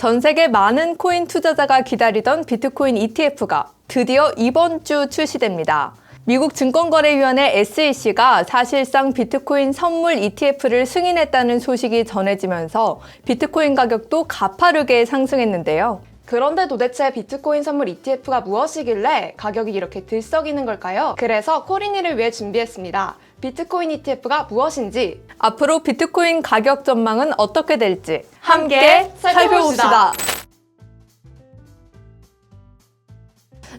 전 세계 많은 코인 투자자가 기다리던 비트코인 ETF가 드디어 이번 주 출시됩니다. 미국 증권거래위원회 SEC가 사실상 비트코인 선물 ETF를 승인했다는 소식이 전해지면서 비트코인 가격도 가파르게 상승했는데요. 그런데 도대체 비트코인 선물 ETF가 무엇이길래 가격이 이렇게 들썩이는 걸까요? 그래서 코린이를 위해 준비했습니다. 비트코인 ETF가 무엇인지, 앞으로 비트코인 가격 전망은 어떻게 될지 함께 살펴봅시다.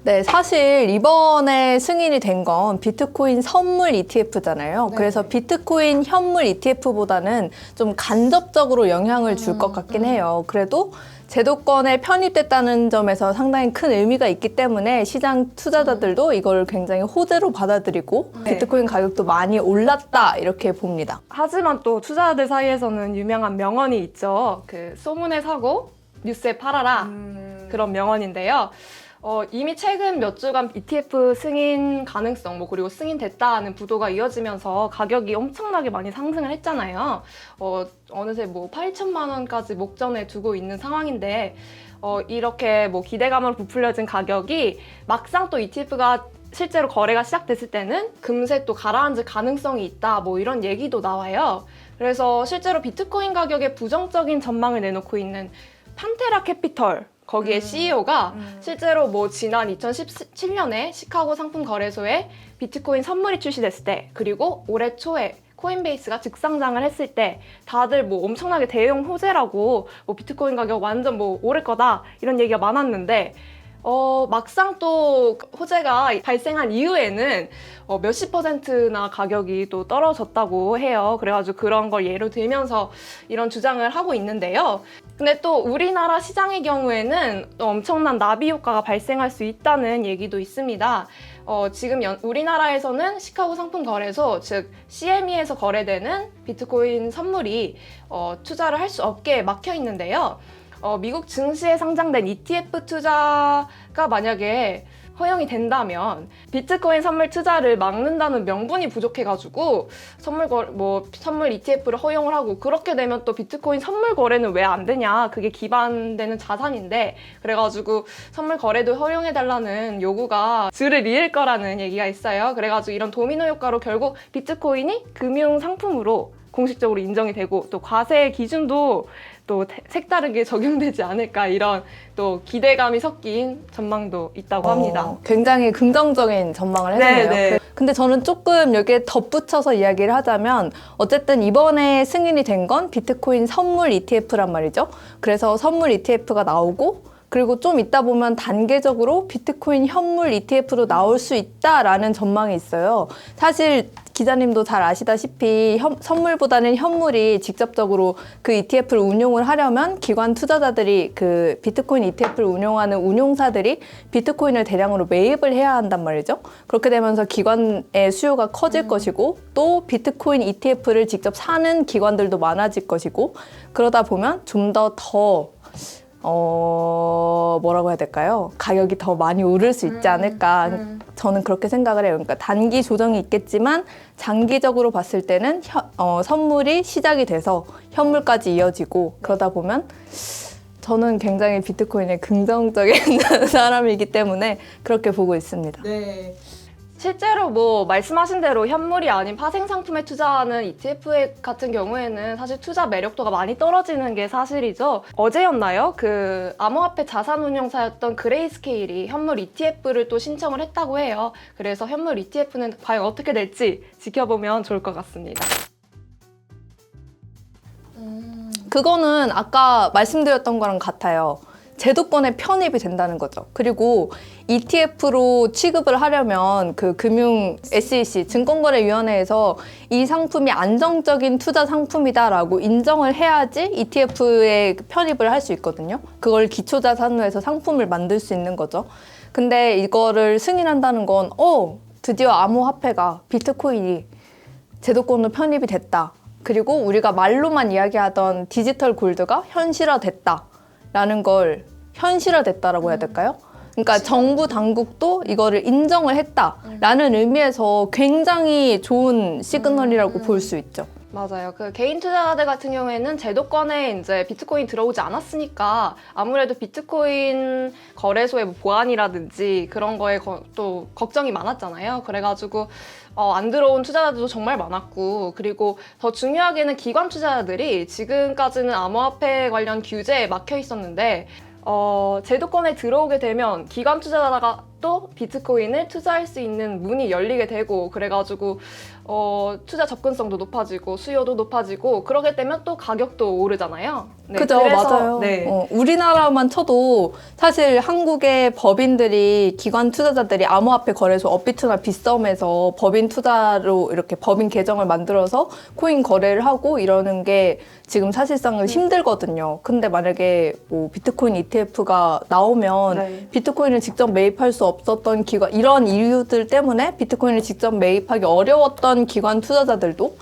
네, 사실 이번에 승인이 된 건 비트코인 선물 ETF잖아요. 네. 그래서 비트코인 현물 ETF보다는 좀 간접적으로 영향을 줄 것 같긴 해요. 그래도 제도권에 편입됐다는 점에서 상당히 큰 의미가 있기 때문에 시장 투자자들도 이걸 굉장히 호재로 받아들이고 네. 비트코인 가격도 많이 올랐다 이렇게 봅니다. 하지만 또 투자자들 사이에서는 유명한 명언이 있죠. 그 소문에 사고 뉴스에 팔아라. 그런 명언인데요. 이미 최근 몇 주간 ETF 승인 가능성, 그리고 승인됐다는 부도가 이어지면서 가격이 엄청나게 많이 상승을 했잖아요. 어느새 8천만 원까지 목전에 두고 있는 상황인데, 이렇게 기대감으로 부풀려진 가격이 막상 또 ETF가 실제로 거래가 시작됐을 때는 금세 또 가라앉을 가능성이 있다, 이런 얘기도 나와요. 그래서 실제로 비트코인 가격에 부정적인 전망을 내놓고 있는 판테라 캐피털, 거기에 CEO가 실제로 지난 2017년에 시카고 상품 거래소에 비트코인 선물이 출시됐을 때, 그리고 올해 초에 코인베이스가 즉상장을 했을 때 다들 엄청나게 대형 호재라고 비트코인 가격 완전 오를 거다 이런 얘기가 많았는데, 막상 또 호재가 발생한 이후에는 몇십 %나 가격이 또 떨어졌다고 해요. 그래가지고 그런 걸 예로 들면서 이런 주장을 하고 있는데요. 근데 또 우리나라 시장의 경우에는 또 엄청난 나비 효과가 발생할 수 있다는 얘기도 있습니다. 지금 우리나라에서는 시카고 상품 거래소, 즉 CME에서 거래되는 비트코인 선물이 투자를 할 수 없게 막혀 있는데요. 미국 증시에 상장된 ETF 투자가 만약에 허용이 된다면 비트코인 선물 투자를 막는다는 명분이 부족해가지고 선물 ETF를 허용을 하고, 그렇게 되면 또 비트코인 선물 거래는 왜 안 되냐, 그게 기반되는 자산인데, 그래가지고 선물 거래도 허용해달라는 요구가 줄을 이을 거라는 얘기가 있어요. 그래가지고 이런 도미노 효과로 결국 비트코인이 금융 상품으로 공식적으로 인정이 되고, 또 과세 기준도 또 색다르게 적용되지 않을까, 이런 또 기대감이 섞인 전망도 있다고 합니다. 굉장히 긍정적인 전망을 했네요. 네. 근데 저는 조금 여기에 덧붙여서 이야기를 하자면, 어쨌든 이번에 승인이 된 건 비트코인 선물 ETF란 말이죠. 그래서 선물 ETF가 나오고, 그리고 좀 있다 보면 단계적으로 비트코인 현물 ETF로 나올 수 있다라는 전망이 있어요. 사실 기자님도 잘 아시다시피 선물보다는 현물이 직접적으로 그 ETF를 운용을 하려면 기관 투자자들이 그 비트코인 ETF를 운용하는 운용사들이 비트코인을 대량으로 매입을 해야 한단 말이죠. 그렇게 되면서 기관의 수요가 커질 것이고, 또 비트코인 ETF를 직접 사는 기관들도 많아질 것이고, 그러다 보면 좀 더 뭐라고 해야 될까요? 가격이 더 많이 오를 수 있지 않을까. 저는 그렇게 생각을 해요. 그러니까 단기 조정이 있겠지만 장기적으로 봤을 때는 선물이 시작이 돼서 현물까지 이어지고, 그러다 보면 저는 굉장히 비트코인에 긍정적인 사람이기 때문에 그렇게 보고 있습니다. 네. 실제로 말씀하신 대로 현물이 아닌 파생 상품에 투자하는 ETF 같은 경우에는 사실 투자 매력도가 많이 떨어지는 게 사실이죠. 어제였나요? 그 암호화폐 자산운용사였던 그레이스케일이 현물 ETF를 또 신청을 했다고 해요. 그래서 현물 ETF는 과연 어떻게 될지 지켜보면 좋을 것 같습니다. 그거는 아까 말씀드렸던 거랑 같아요. 제도권에 편입이 된다는 거죠. 그리고 ETF로 취급을 하려면 그 금융 SEC 증권거래위원회에서 이 상품이 안정적인 투자 상품이다라고 인정을 해야지 ETF에 편입을 할 수 있거든요. 그걸 기초자산으로 해서 상품을 만들 수 있는 거죠. 근데 이거를 승인한다는 건 드디어 암호화폐가 비트코인이 제도권으로 편입이 됐다. 그리고 우리가 말로만 이야기하던 디지털 골드가 현실화됐다라는 걸 현실화됐다라고 해야 될까요? 그러니까 정부 당국도 이거를 인정을 했다라는 의미에서 굉장히 좋은 시그널이라고 볼 수 있죠. 맞아요. 그 개인 투자자들 같은 경우에는 제도권에 이제 비트코인 들어오지 않았으니까 아무래도 비트코인 거래소의 뭐 보안이라든지 그런 거에 또 걱정이 많았잖아요. 그래가지고 안 들어온 투자자들도 정말 많았고, 그리고 더 중요하게는 기관 투자자들이 지금까지는 암호화폐 관련 규제에 막혀 있었는데 제도권에 들어오게 되면 기관 투자자가 또 비트코인을 투자할 수 있는 문이 열리게 되고, 그래가지고 투자 접근성도 높아지고 수요도 높아지고, 그러게 되면 또 가격도 오르잖아요. 네, 그죠, 맞아요. 네. 우리나라만 쳐도 사실 한국의 법인들이, 기관 투자자들이 암호화폐 거래소 업비트나 빗썸에서 법인 투자로 이렇게 법인 계정을 만들어서 코인 거래를 하고 이러는 게 지금 사실상은 힘들거든요. 근데 만약에 뭐 비트코인 ETF가 나오면 네. 비트코인을 직접 매입할 수 없었던 기관, 이런 이유들 때문에 비트코인을 직접 매입하기 어려웠던 기관 투자자들도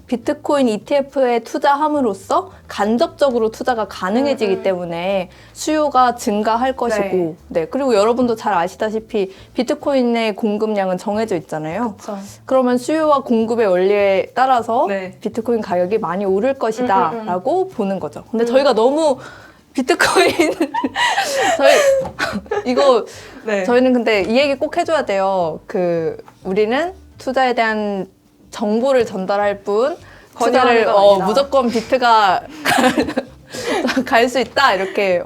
비트코인 ETF에 투자함으로써 간접적으로 투자가 가능해지기 때문에 수요가 증가할 것이고, 네. 그리고 여러분도 잘 아시다시피 비트코인의 공급량은 정해져 있잖아요. 그쵸. 그러면 수요와 공급의 원리에 따라서 네. 비트코인 가격이 많이 오를 것이다 라고 보는 거죠. 근데 저희가 너무 비트코인 이거 네. 저희는 근데 이 얘기 꼭 해줘야 돼요. 우리는 투자에 대한 정보를 전달할 뿐 투자를 권유하는 건 아니다. 무조건 비트가 갈 수 있다 이렇게.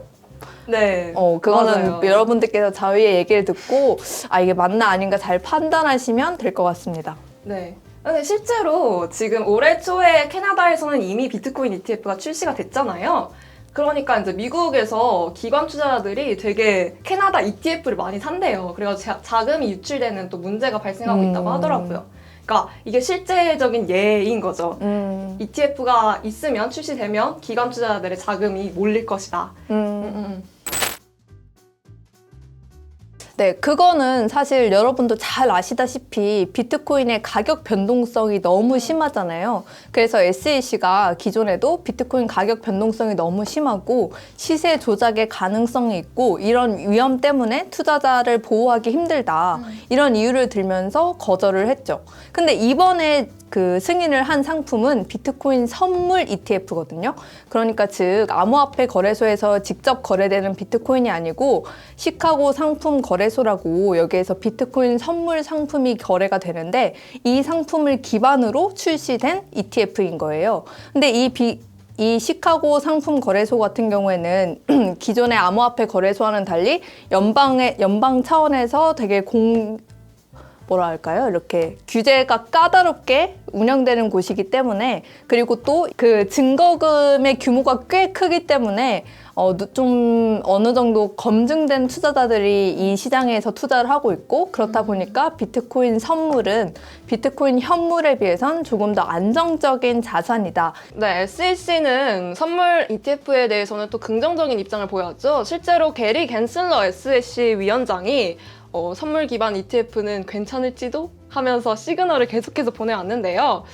네. 그거는 맞아요. 여러분들께서 저희의 얘기를 듣고 이게 맞나 아닌가 잘 판단하시면 될 것 같습니다. 네. 근데 실제로 지금 올해 초에 캐나다에서는 이미 비트코인 ETF가 출시가 됐잖아요. 그러니까 이제 미국에서 기관 투자자들이 되게 캐나다 ETF를 많이 산대요. 그래서 자금이 유출되는 또 문제가 발생하고 있다고 하더라고요. 그러니까 이게 실제적인 예인 거죠. ETF가 있으면, 출시되면 기관 투자자들의 자금이 몰릴 것이다. 네, 그거는 사실 여러분도 잘 아시다시피 비트코인의 가격 변동성이 너무 심하잖아요. 그래서 SEC가 기존에도 비트코인 가격 변동성이 너무 심하고 시세 조작의 가능성이 있고 이런 위험 때문에 투자자를 보호하기 힘들다. 이런 이유를 들면서 거절을 했죠. 근데 이번에 승인을 한 상품은 비트코인 선물 ETF거든요. 그러니까 즉 암호화폐 거래소에서 직접 거래되는 비트코인이 아니고 시카고 상품 거래소라고 여기에서 비트코인 선물 상품이 거래가 되는데 이 상품을 기반으로 출시된 ETF인 거예요. 근데 이 시카고 상품 거래소 같은 경우에는 기존의 암호화폐 거래소와는 달리 연방 차원에서 되게 뭐라 할까요? 이렇게 규제가 까다롭게 운영되는 곳이기 때문에, 그리고 또 증거금의 규모가 꽤 크기 때문에 좀 어느 정도 검증된 투자자들이 이 시장에서 투자를 하고 있고, 그렇다 보니까 비트코인 선물은 비트코인 현물에 비해선 조금 더 안정적인 자산이다. 네, SEC는 선물 ETF에 대해서는 또 긍정적인 입장을 보였죠. 실제로 게리 갠슬러 SEC 위원장이 선물 기반 ETF는 괜찮을지도 하면서 시그널을 계속해서 보내왔는데요.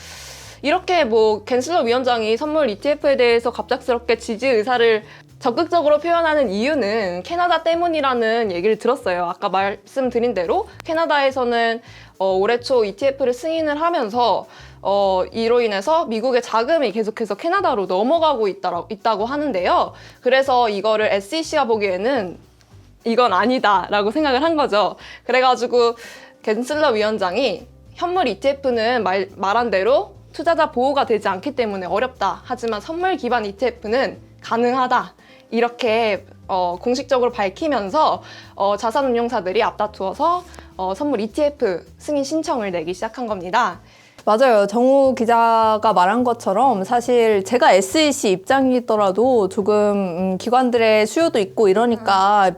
이렇게 갠슬러 위원장이 선물 ETF에 대해서 갑작스럽게 지지 의사를 적극적으로 표현하는 이유는 캐나다 때문이라는 얘기를 들었어요. 아까 말씀드린 대로 캐나다에서는 올해 초 ETF를 승인을 하면서 이로 인해서 미국의 자금이 계속해서 캐나다로 넘어가고 있다고 하는데요. 그래서 이거를 SEC가 보기에는 이건 아니다라고 생각을 한 거죠. 그래가지고 갠슬러 위원장이 현물 ETF는 말한 대로 투자자 보호가 되지 않기 때문에 어렵다. 하지만 선물 기반 ETF는 가능하다. 이렇게 공식적으로 밝히면서 자산운용사들이 앞다투어서 선물 ETF 승인 신청을 내기 시작한 겁니다. 맞아요. 정우 기자가 말한 것처럼 사실 제가 SEC 입장이더라도 조금 기관들의 수요도 있고 이러니까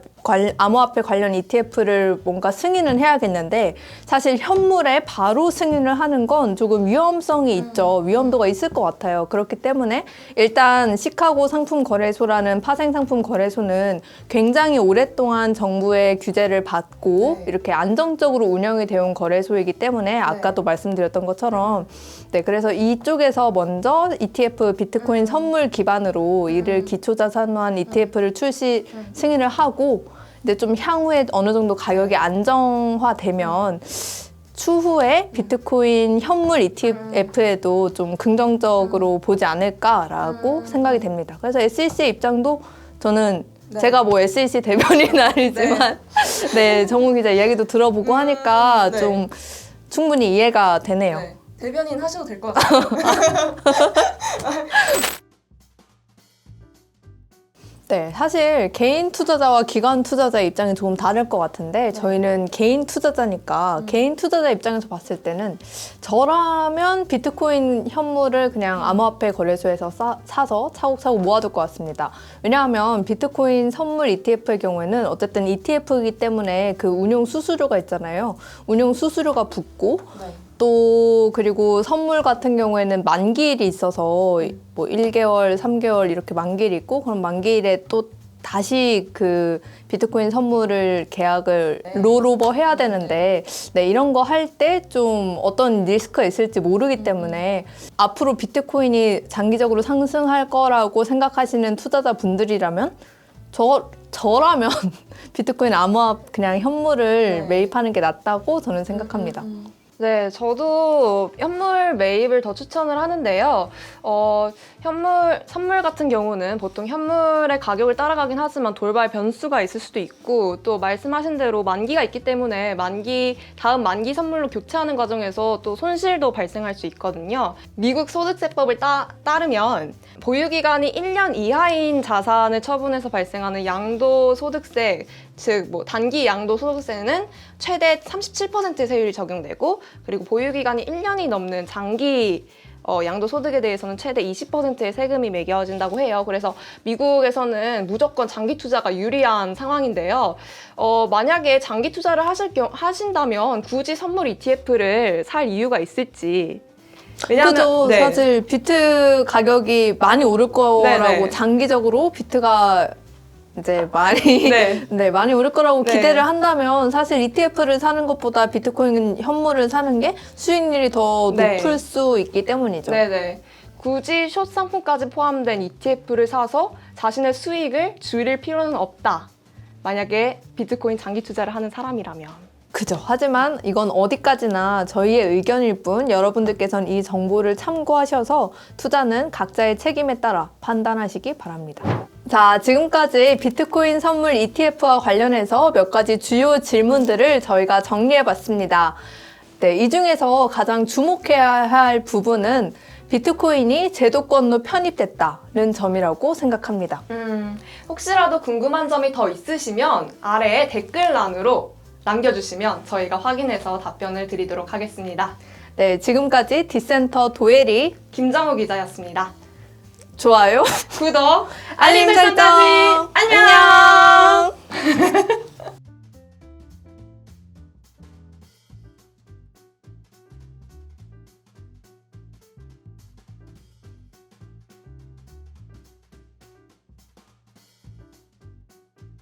암호화폐 관련 ETF를 뭔가 승인은 해야겠는데, 사실 현물에 바로 승인을 하는 건 조금 위험성이 있죠. 위험도가 있을 것 같아요. 그렇기 때문에 일단 시카고 상품 거래소라는 파생 상품 거래소는 굉장히 오랫동안 정부의 규제를 받고 이렇게 안정적으로 운영이 되어 온 거래소이기 때문에 아까도 말씀드렸던 것처럼 그래서 이쪽에서 먼저 ETF 비트코인 선물 기반으로 이를 기초자산화한 ETF를 승인을 하고, 근데 좀 향후에 어느 정도 가격이 안정화되면 추후에 비트코인 현물 ETF에도 좀 긍정적으로 보지 않을까라고 생각이 됩니다. 그래서 SEC의 입장도 저는 네. 제가 뭐 SEC 대변인은 아니지만 네, 정우 기자 이야기도 들어보고 하니까 네. 좀 충분히 이해가 되네요. 네. 대변인 하셔도 될 것 같아요. 네, 사실 개인 투자자와 기관 투자자의 입장이 조금 다를 것 같은데 저희는 개인 투자자니까 개인 투자자 입장에서 봤을 때는 저라면 비트코인 현물을 그냥 암호화폐 거래소에서 사서 차곡차곡 모아둘 것 같습니다. 왜냐하면 비트코인 선물 ETF의 경우에는 어쨌든 ETF이기 때문에 그 운용 수수료가 있잖아요. 운용 수수료가 붙고 네. 또 그리고 선물 같은 경우에는 만기일이 있어서 뭐 1개월, 3개월 이렇게 만기일이 있고 그럼 만기일에 또 다시 그 비트코인 선물을 계약을 네. 롤오버 해야 되는데 네, 이런 거 할 때 좀 어떤 리스크가 있을지 모르기 때문에 앞으로 비트코인이 장기적으로 상승할 거라고 생각하시는 투자자분들이라면 저라면 비트코인 그냥 현물을 네. 매입하는 게 낫다고 저는 생각합니다. 네, 저도 현물 매입을 더 추천을 하는데요. 선물 같은 경우는 보통 현물의 가격을 따라가긴 하지만 돌발 변수가 있을 수도 있고 또 말씀하신 대로 만기가 있기 때문에 다음 만기 선물로 교체하는 과정에서 또 손실도 발생할 수 있거든요. 미국 소득세법을 따르면 보유기간이 1년 이하인 자산을 처분해서 발생하는 양도소득세, 즉 뭐 단기 양도소득세는 최대 37%의 세율이 적용되고 그리고 보유기간이 1년이 넘는 장기 양도소득에 대해서는 최대 20%의 세금이 매겨진다고 해요. 그래서 미국에서는 무조건 장기 투자가 유리한 상황인데요. 만약에 장기 투자를 하신다면 굳이 선물 ETF를 살 이유가 있을지. 그죠. 네. 사실 비트 가격이 많이 오를 거라고 네네. 장기적으로 비트가 이제 많이 네. 네, 많이 오를 거라고 네. 기대를 한다면 사실 ETF를 사는 것보다 비트코인 현물을 사는 게 수익률이 더 네. 높을 수 있기 때문이죠. 네네. 굳이 숏 상품까지 포함된 ETF를 사서 자신의 수익을 줄일 필요는 없다. 만약에 비트코인 장기 투자를 하는 사람이라면. 그죠. 하지만 이건 어디까지나 저희의 의견일 뿐 여러분들께서는 이 정보를 참고하셔서 투자는 각자의 책임에 따라 판단하시기 바랍니다. 자, 지금까지 비트코인 선물 ETF와 관련해서 몇 가지 주요 질문들을 저희가 정리해봤습니다. 네, 이 중에서 가장 주목해야 할 부분은 비트코인이 제도권로 편입됐다는 점이라고 생각합니다. 혹시라도 궁금한 점이 더 있으시면 아래에 댓글란으로 남겨주시면 저희가 확인해서 답변을 드리도록 하겠습니다. 네, 지금까지 디센터 도예리 김정우 기자였습니다. 좋아요, 구독, 알림 설정, 안녕!